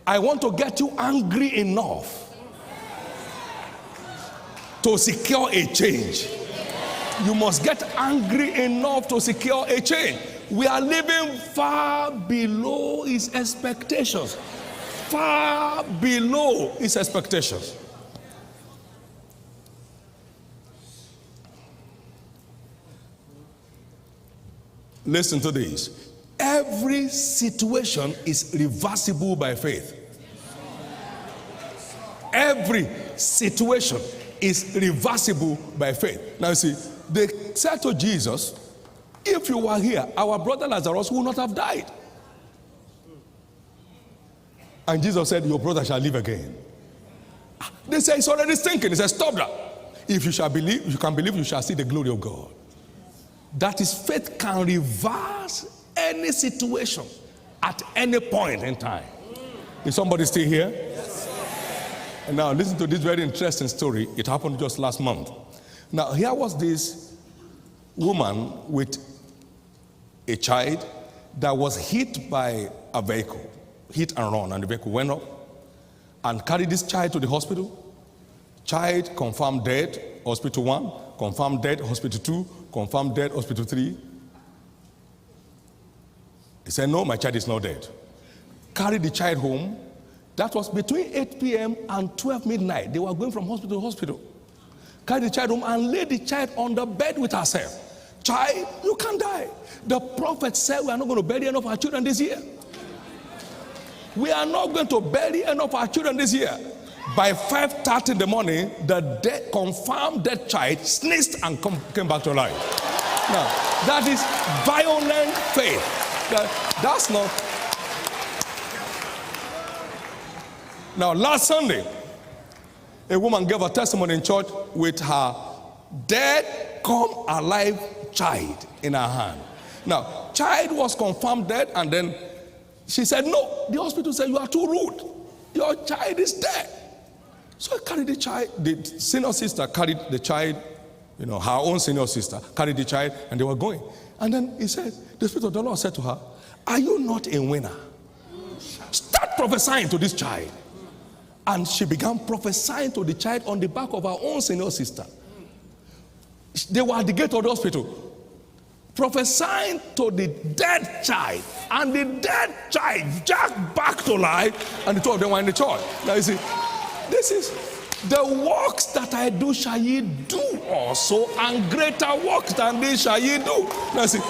I want to get you angry enough to secure a change. You must get angry enough to secure a change. We are living far below his expectations. Far below his expectations. Listen to this. Every situation is reversible by faith. Every situation is reversible by faith. Now you see, they said to Jesus, if you were here, our brother Lazarus would not have died. And Jesus said, your brother shall live again. They say it's already thinking. He said, stop that. If you shall believe, you can believe, you shall see the glory of God. That is, faith can reverse any situation at any point in time. Is somebody still here? Yes. And now listen to this very interesting story. It happened just last month. Now here was this woman with a child that was hit by a vehicle. Hit and run, and the vehicle went up and carried this child to the hospital. Child confirmed dead, hospital 1, confirmed dead, hospital 2, confirmed dead, hospital 3. He said, no, my child is not dead. Carried the child home. That was between 8 p.m. and 12 midnight. They were going from hospital to hospital. Carried the child home and laid the child on the bed with herself. Child, you can't die. The prophet said we are not going to bury any of our children this year. We are not going to bury any of our children this year. By 5:30 in the morning, the confirmed dead child sneezed and came back to life. Now, that is violent faith. That's not. Now, last Sunday, a woman gave a testimony in church with her dead, come alive child in her hand. Now, child was confirmed dead, and then she said, no, the hospital said, you are too rude. Your child is dead. So I carried the child, the senior sister carried the child, her own senior sister carried the child, and they were going. And then he said, the Spirit of the Lord said to her, are you not a winner? Start prophesying to this child. And she began prophesying to the child on the back of her own senior sister. They were at the gate of the hospital, prophesying to the dead child, and the dead child jacked back to life, and the two of them were in the church. Now you see, this is the works that I do shall ye do also, and greater works than these shall ye do. Now see,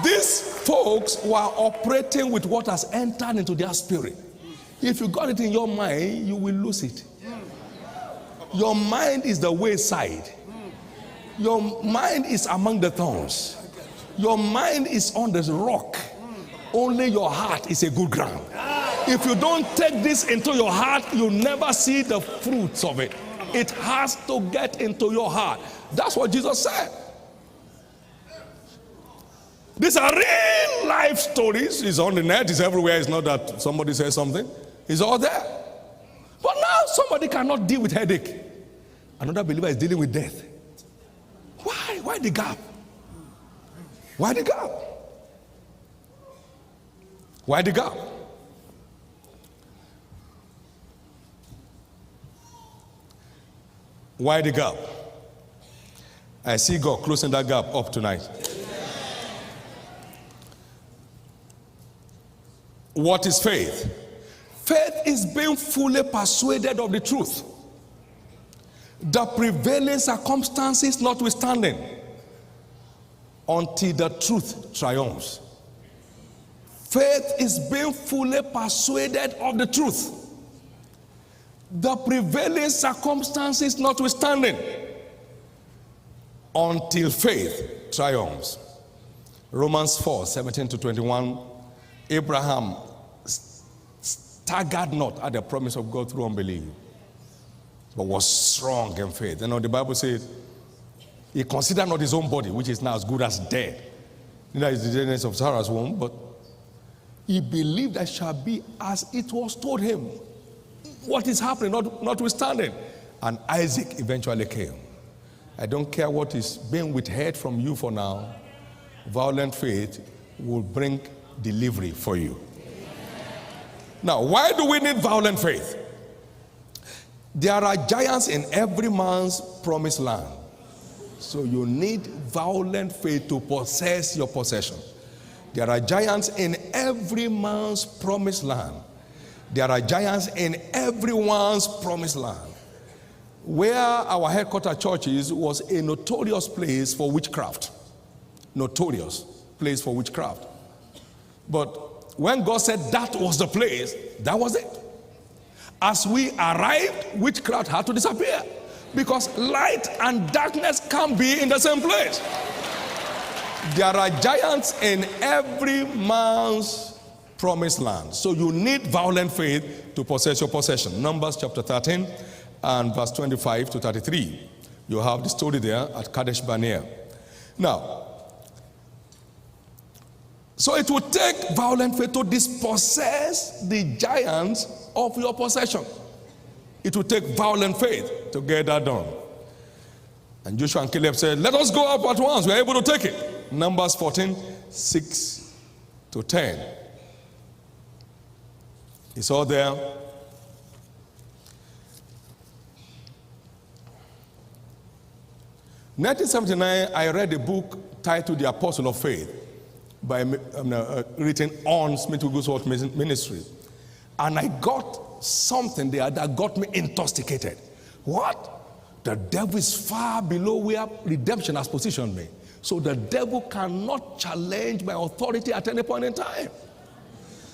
these folks were operating with what has entered into their spirit. If you got it in your mind, you will lose it. Your mind is the wayside. Your mind is among the thorns. Your mind is on the rock. Only your heart is a good ground. If you don't take this into your heart, you'll never see the fruits of it. It has to get into your heart. That's what Jesus said. These are real life stories. It's on the net, it's everywhere. It's not that somebody says something. It's all there. But now somebody cannot deal with headache. Another believer is dealing with death. Why? Why the gap? Why the gap? Why the gap? Why the gap? I see God closing that gap up tonight. What is faith? Faith is being fully persuaded of the truth, the prevailing circumstances notwithstanding, until the truth triumphs. Faith is being fully persuaded of the truth, the prevailing circumstances notwithstanding, until faith triumphs. Romans 4:17-21. Abraham staggered not at the promise of God through unbelief, but was strong in faith. The Bible says he considered not his own body, which is now as good as dead. Neither is the deadness of Sarah's womb, but he believed that shall be as it was told him. What is happening, notwithstanding. And Isaac eventually came. I don't care what is being withheld from you for now. Violent faith will bring delivery for you. Now, why do we need violent faith? There are giants in every man's promised land. So you need violent faith to possess your possession. There are giants in every man's promised land. There are giants in everyone's promised land. Where our headquarters church is was a notorious place for witchcraft. Notorious place for witchcraft. But when God said that was the place, that was it. As we arrived, witchcraft had to disappear. Because light and darkness can't be in the same place. There are giants in every man's promised land. So you need violent faith to possess your possession. Numbers chapter 13 and verse 25 to 33. You have the story there at Kadesh Barnea. Now, so it will take violent faith to dispossess the giants of your possession. It will take violent faith to get that done. And Joshua and Caleb said, let us go up at once. We are able to take it. Numbers 14, 6 to 10. It's all there. In 1979, I read a book titled The Apostle of Faith by written on Smith Wigglesworth Ministry. And I got something there that got me intoxicated. What? The devil is far below where redemption has positioned me. So the devil cannot challenge my authority at any point in time.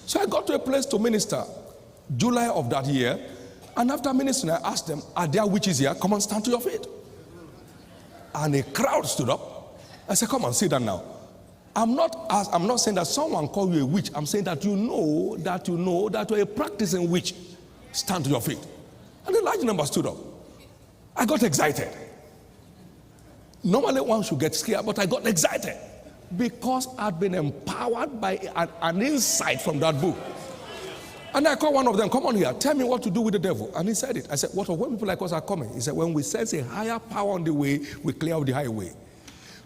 So I got to a place to minister July of that year. And after ministering, I asked them, are there witches here? Come on, stand to your feet. And a crowd stood up. I said, come on, sit down now. I'm not saying that someone called you a witch. I'm saying that you know that you're a practicing witch. Stand to your feet. And a large number stood up. I got excited. Normally one should get scared, but I got excited because I'd been empowered by an insight from that book. And I called one of them, come on here, tell me what to do with the devil. And he said it. I said, what when people like us are coming? He said, when we sense a higher power on the way, we clear out the highway.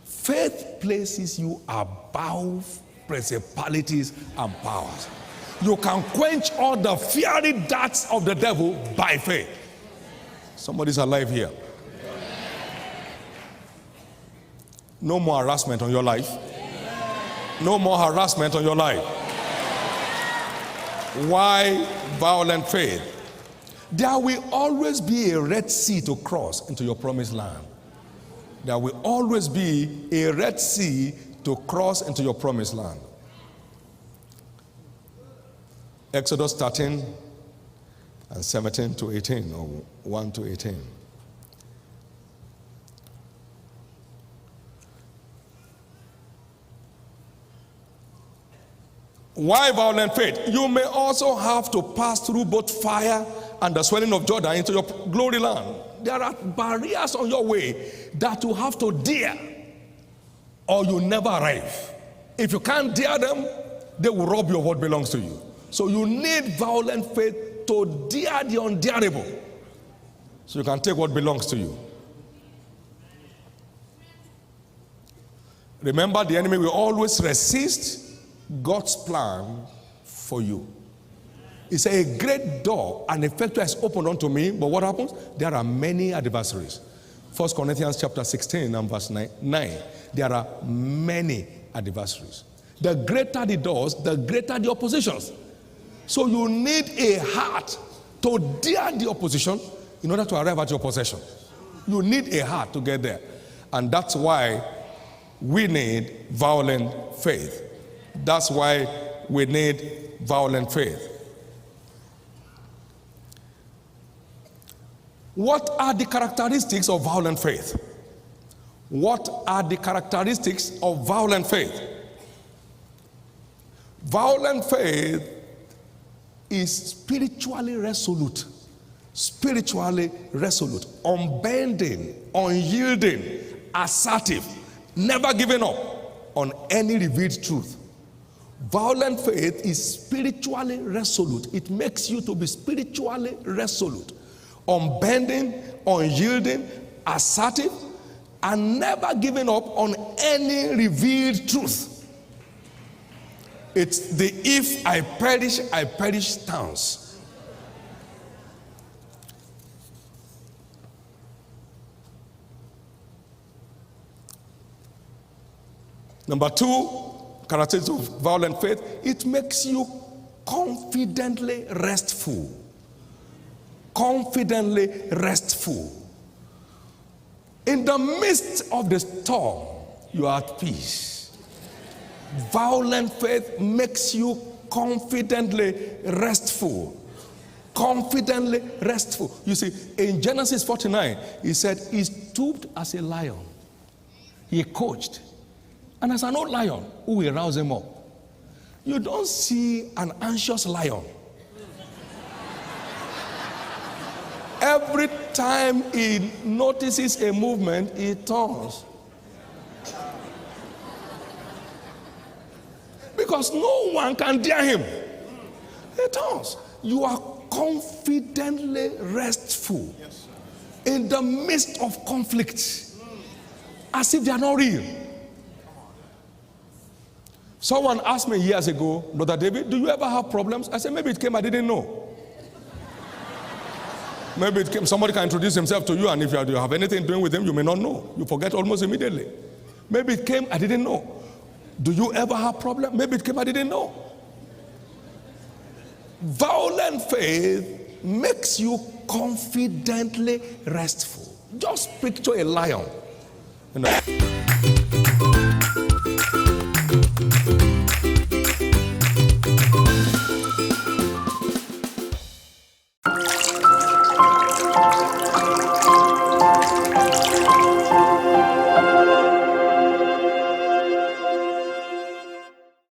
Faith places you above principalities and powers. You can quench all the fiery darts of the devil by faith. Somebody's alive here. No more harassment on your life. No more harassment on your life. Why violent faith? There will always be a Red Sea to cross into your promised land. There will always be a Red Sea to cross into your promised land. Exodus 13 and 17 to 18, or 1 to 18. Why violent faith? You may also have to pass through both fire and the swelling of Jordan into your glory land. There are barriers on your way that you have to dare, or you never arrive. If you can't dare them, they will rob you of what belongs to you. So you need violent faith to dare the undareable, so you can take what belongs to you. Remember, the enemy will always resist God's plan for you. It's a great door, and effectual is opened unto me, but what happens? There are many adversaries. 1 Corinthians chapter 16 and verse 9. There are many adversaries. The greater the doors, the greater the oppositions. So you need a heart to dare the opposition in order to arrive at your possession. You need a heart to get there. And that's why we need violent faith. That's why we need violent faith. What are the characteristics of violent faith? What are the characteristics of violent faith? Violent faith is spiritually resolute. Spiritually resolute. Unbending, unyielding, assertive, never giving up on any revealed truth. Violent faith is spiritually resolute. It makes you to be spiritually resolute. Unbending, unyielding, assertive, and never giving up on any revealed truth. It's the if I perish stance. Number 2, characteristics of violent faith, it makes you confidently restful. Confidently restful. In the midst of the storm, you are at peace. Violent faith makes you confidently restful. Confidently restful. You see, in Genesis 49, he said he stooped as a lion. He coached. And as an old lion, who will rouse him up? You don't see an anxious lion. Every time he notices a movement, he turns. Because no one can dare him. He turns. You are confidently restful in the midst of conflict, as if they are not real. Someone asked me years ago, Brother David, do you ever have problems? I said, maybe it came, I didn't know. Maybe it came, somebody can introduce himself to you, and if you have anything doing with him, you may not know. You forget almost immediately. Maybe it came, I didn't know. Do you ever have problems? Maybe it came, I didn't know. Violent faith makes you confidently restful. Just picture a lion. You know.